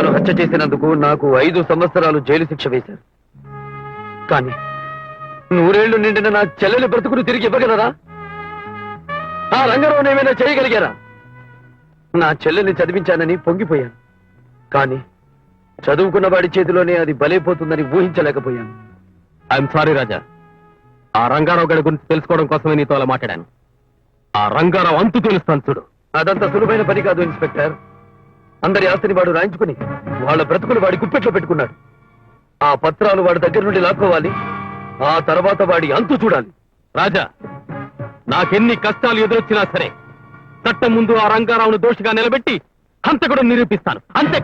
రంగాను హత్య చేసినందుకు నాకు 5 సంవత్సరాలు జైలు శిక్ష వేశారు. కానీ 100 ఏళ్లు నిండిన నా చెల్లెలి బ్రతుకును తిరిగి ఇవ్వగలరా? ఆ రంగారావును ఏమైనా చేయగలిగారా? నా చెల్లెల్ని చదివించానని పొంగిపోయాను. కానీ చదువుకున్న వాడి చేతిలోనే అది బలైపోతుందని ఊహించలేకపోయాను. ఐఎమ్ సారీ రాజా. ఆ రంగారావు గడి గురించి తెలుసుకోవడం కోసమే నీతో అలా మాట్లాడాను. ఆ రంగారావు అంతు తెలుస్తాను చూడు. అదంత సులువైన పని కాదు ఇన్స్పెక్టర్. అందరి ఆస్తిని వాడు రాయించుకుని వాళ్ళ బ్రతుకులు వాడి గుప్పెట్లో పెట్టుకున్నాడు. ఆ పత్రాలు వాడి దగ్గర నుండి లాక్కోవాలి. ఆ తర్వాత వాడి అంతు చూడాలి. రాజా, నాకెన్ని కష్టాలు ఎదురొచ్చినా సరే చట్టం ముందు ఆ రంగారావును దోషిగా నిలబెట్టి హంతకుడు నిరూపిస్తాను. అంతే.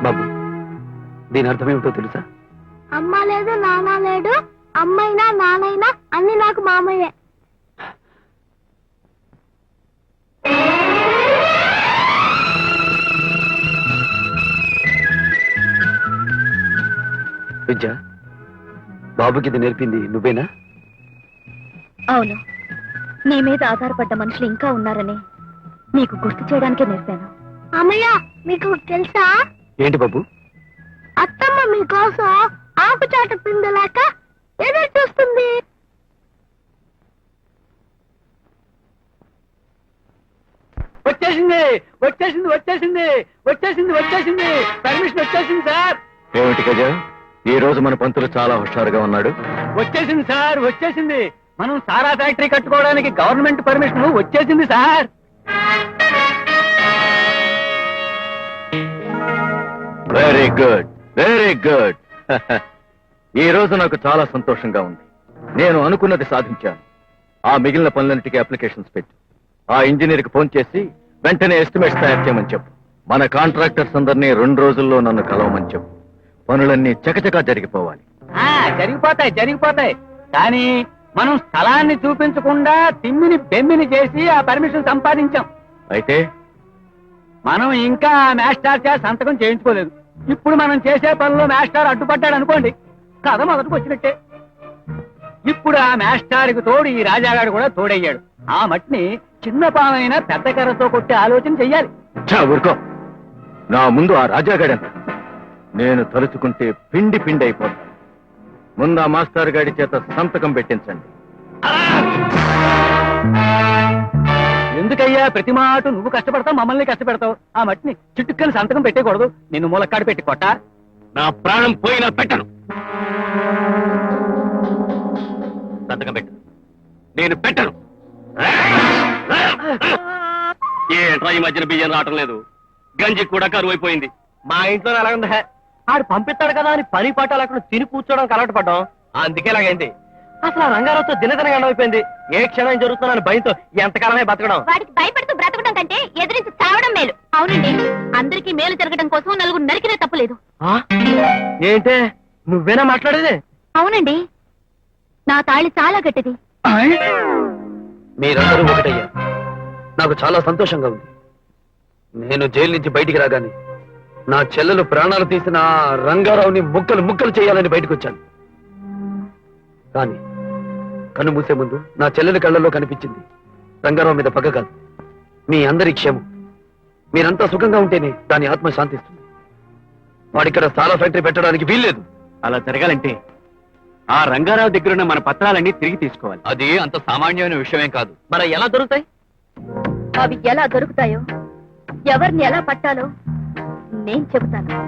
బాబు, దీని అర్థమేమిటో తెలుసా? అమ్మ లేదు, నాన్న లేడు, అమ్మైనా నాన్నైనా అన్ని నాకు మామయ్యే. విద్య, బాబుకి ఇది నేర్పింది నువ్వేనా? అవును, నీ మీద ఆధారపడ్డ మనుషులు ఇంకా ఉన్నారని నీకు గుర్తు చేయడానికే నేర్పాను. అమ్మయ్య, మీకు తెలుసా? ఏంటి బాబు? అత్తమ్మ మీకోసం ఆకుచాట పిందలాక ఎదురు చూస్తుంది. వచ్చేసింది వచ్చేసింది వచ్చేసింది వచ్చేసింది వచ్చేసింది పర్మిషన్ వచ్చేసింది సార్. ఏమిటి గజ, ఈ రోజు మన పంతులు చాలా హుషారుగా ఉన్నాడు. వచ్చేసింది సార్, వచ్చేసింది. మనం సారా ఫ్యాక్టరీ కట్టుకోవడానికి గవర్నమెంట్ పర్మిషన్ వచ్చేసింది sir. Very good, very good. ఈ రోజు నాకు చాలా సంతోషంగా ఉంది. నేను అనుకున్నది సాధించాను. ఆ మిగిలిన పనులన్నిటికీ అప్లికేషన్స్ పెట్టు. ఆ ఇంజనీర్కి ఫోన్ చేసి వెంటనే ఎస్టిమేట్స్ తయారు చేయమని చెప్పు. మన కాంట్రాక్టర్స్ అందరినీ 2 రోజుల్లో నన్ను కలవమని చెప్పు. పనులన్నీ చకచకా జరిగిపోవాలి. జరిగిపోతాయి జరిగిపోతాయి. కానీ మనం స్థలాన్ని చూపించకుండా తిమ్మిని బెమ్మిని చేసి ఆ పర్మిషన్ సంపాదించాం. అయితే మనం ఇంకా మాస్టర్ చేత సంతకం చేయించుకోలేదు. ఇప్పుడు మనం చేసే పనిలో మాస్టర్ అడ్డుపడ్డాడు అనుకోండి, కథ మొదటికి వచ్చినట్టే. ఇప్పుడు ఆ మాస్టర్కి తోడు ఈ రాజాగాడు కూడా తోడయ్యాడు. ఆ మట్టిని చిన్న పామైనా పెద్ద కర్రతో కొట్టే ఆలోచన చెయ్యాలి. ఊరుకో. నా ముందు ఆ రాజాగాడంత నేను తలుచుకుంటే పిండి పిండి అయిపోతాను. ముందు ఆ మాస్టర్ గాడి చేత సంతకం పెట్టించండి. ఎందుకయ్యా ప్రతి మాట నువ్వు కష్టపడతావు, మమ్మల్ని కష్టపెడతావు? ఆ మట్టిని చిట్టుక్కని సంతకం పెట్టకూడదు. నిన్ను మూలక్కాడు పెట్టి కొట్ట. నా ప్రాణం పోయినా పెట్టను. సంతకం పెట్టు. నేను పెట్టను. ఏంట్రా ఈ మధ్యన బియ్యం రావటం లేదు? గంజి కూడా కరువు అయిపోయింది. మా ఇంట్లో ఎలా ఉందా? ఆడు పంపిస్తాడు కదా అని పని పాటాలు అక్కడ తిని కూర్చోవడం అలవాటు పడ్డాం. అందుకే ఇలాగైంది. అసలు ఆ రంగారావుతో దినదినగా అయిపోయింది. ఏ క్షణం జరుగుతుందని భయంతో ఎంతకాలమే బతకడం. వాడికి భయపడుతూ బ్రతకడం కంటే ఎదిరించి చావడం మేలు. అవునండి, అందరికీ మేలు జరగడం కోసం 4 నరికినే తప్పులేదు. ఏంటే నువ్వేనా మాట్లాడేది? అవునండి, నా తాళి చాలా గట్టిది. మీరందరూ ఒకటయ్యారు. నాకు చాలా సంతోషంగా ఉంది. నేను జైలు నుంచి బయటికి రాగానే నా చెల్లెలు ప్రాణాలు తీసిన రంగారావుని ముక్కలు ముక్కలు చేయాలని బయటకు వచ్చాను. కానీ కన్ను మూసే ముందు నా చెల్లెలి కళ్ళల్లో కనిపించింది రంగారావు మీద పగ కాదు, మీ అందరి క్షేమం. మీరంతా సుఖంగా ఉంటేనే దాని ఆత్మ శాంతిస్తుంది. వాడిక్కడ సారా ఫ్యాక్టరీ పెట్టడానికి వీల్లేదు. అలా జరగాలంటే ఆ రంగారావు దగ్గరున్న మన పత్రాలన్నీ తిరిగి తీసుకోవాలి. అది అంత సామాన్యమైన విషయమేం కాదు. మరి ఎలా దొరుకుతాయి? అవి ఎలా దొరుకుతాయో, ఎవరిని ఎలా పట్టాలో నేను చెబుతాను.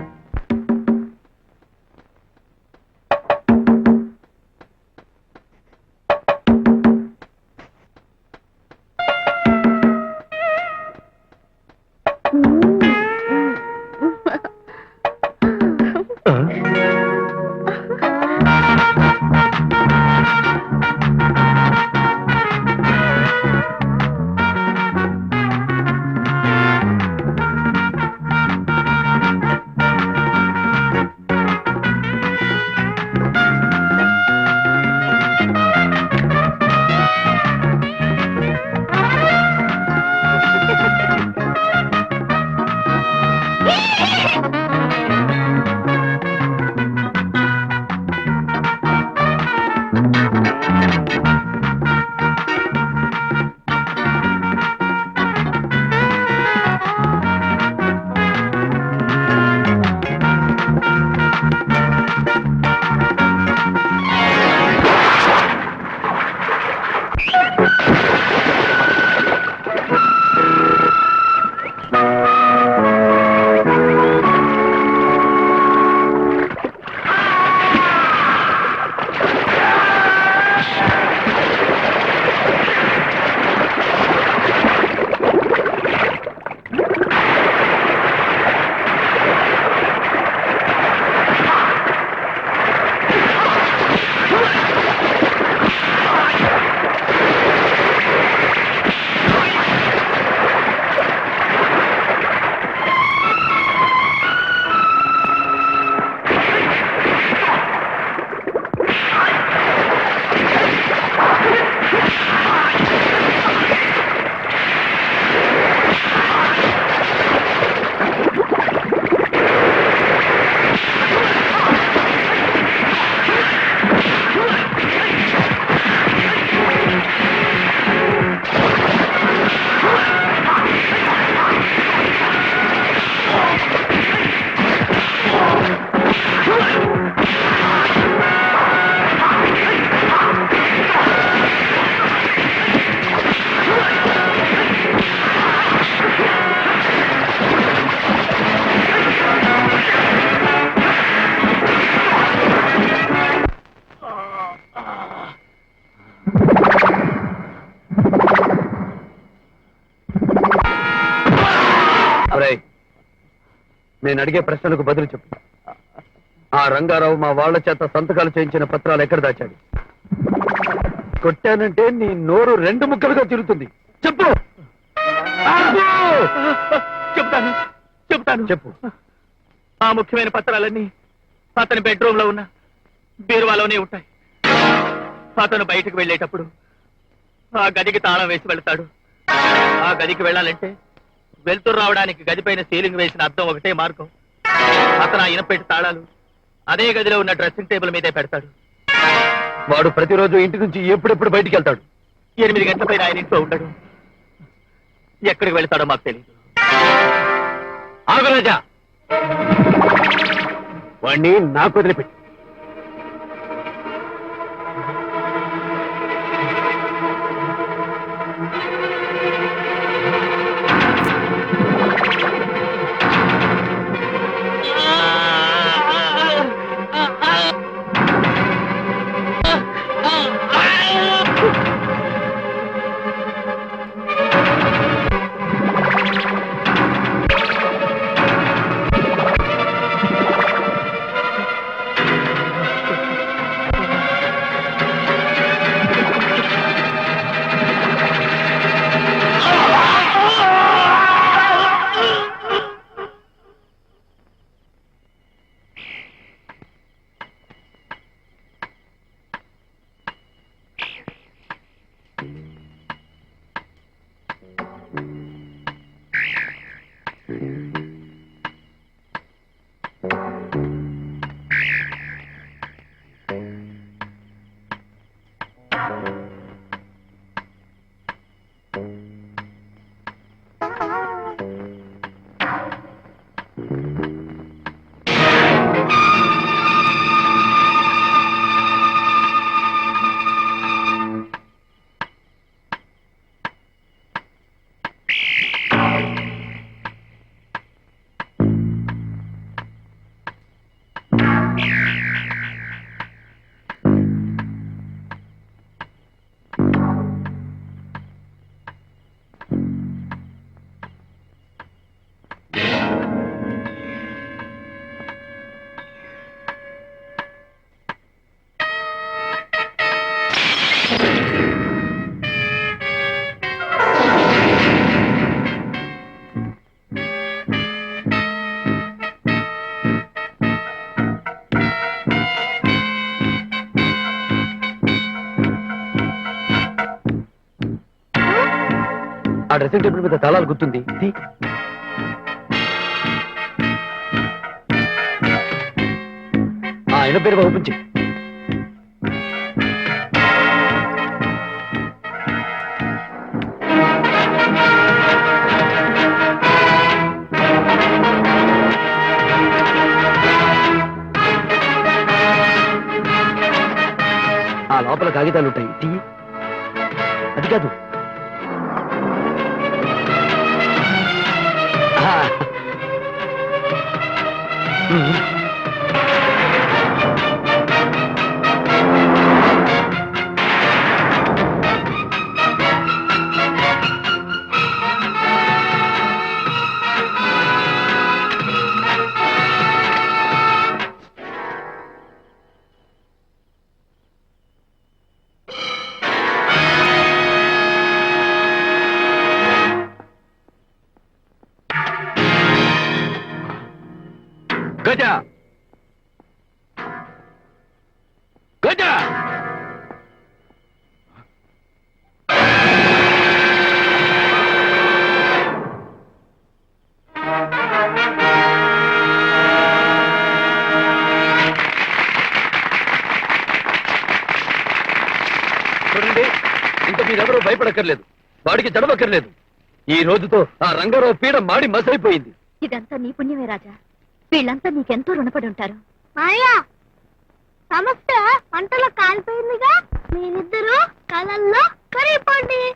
నేను అడిగే ప్రశ్నలకు బదులు చెప్పు. ఆ రంగారావు మా వాళ్ళ చేత సంతకాలు చేయించిన పత్రాలు ఎక్కడ దాచాడు? కొట్టానంటే నీ నోరు 2 ముక్కలుగా చిరుతుంది. చెప్పు. చెప్తాను చెప్తాను చెప్పు. ఆ ముఖ్యమైన పత్రాలన్నీ అతని బెడ్రూమ్ లో ఉన్న బీరువాలోనే ఉంటాయి. అతను బయటకు వెళ్ళేటప్పుడు ఆ గదికి తాళం వేసి వెళ్తాడు. ఆ గదికి వెళ్ళాలంటే వెళ్తురు రావడానికి గదిపైన సీలింగ్ వేసిన అద్దం ఒకటే మార్గం. అతను ఆ ఇనపెట్టి తాళాలు అదే గదిలో ఉన్న డ్రెస్సింగ్ టేబుల్ మీదే పెడతాడు. వాడు ప్రతిరోజు ఇంటి నుంచి ఎప్పుడెప్పుడు బయటికి వెళ్తాడు? 8 గంటల పైన ఆయన ఇంట్లో ఉండడు. ఎక్కడికి వెళ్తాడో మాకు తెలియదు. ఆగరాజా, వాణ్ణి నాకు వదిలిపెట్టి. ఆ డ్రెస్సింగ్ టేబుల్ మీద తాళాలు గుర్తుంది తీ. ఆయన పేరు ఓపెన్ చెయ్యి. ఆ లోపల కాగితాలు ఉంటాయి తీ. అది కాదు. ఆ. ఉమ్. గజ గజ చూడండి, ఇంత మీరెవరూ భయపడక్కర్లేదు, వాడికి చదవక్కర్లేదు. ఈ రోజుతో ఆ రంగారావు పీడ మాడి మసైపోయింది. ఇదంతా నీ పుణ్యమే రాజా. వీళ్ళంతా నీకెంతో రుణపడి ఉంటారు. మాయా సమస్య వంటలో కాలిపోయిందిగా, మీరిద్దరూ కలల్లో కరిగిపోండి.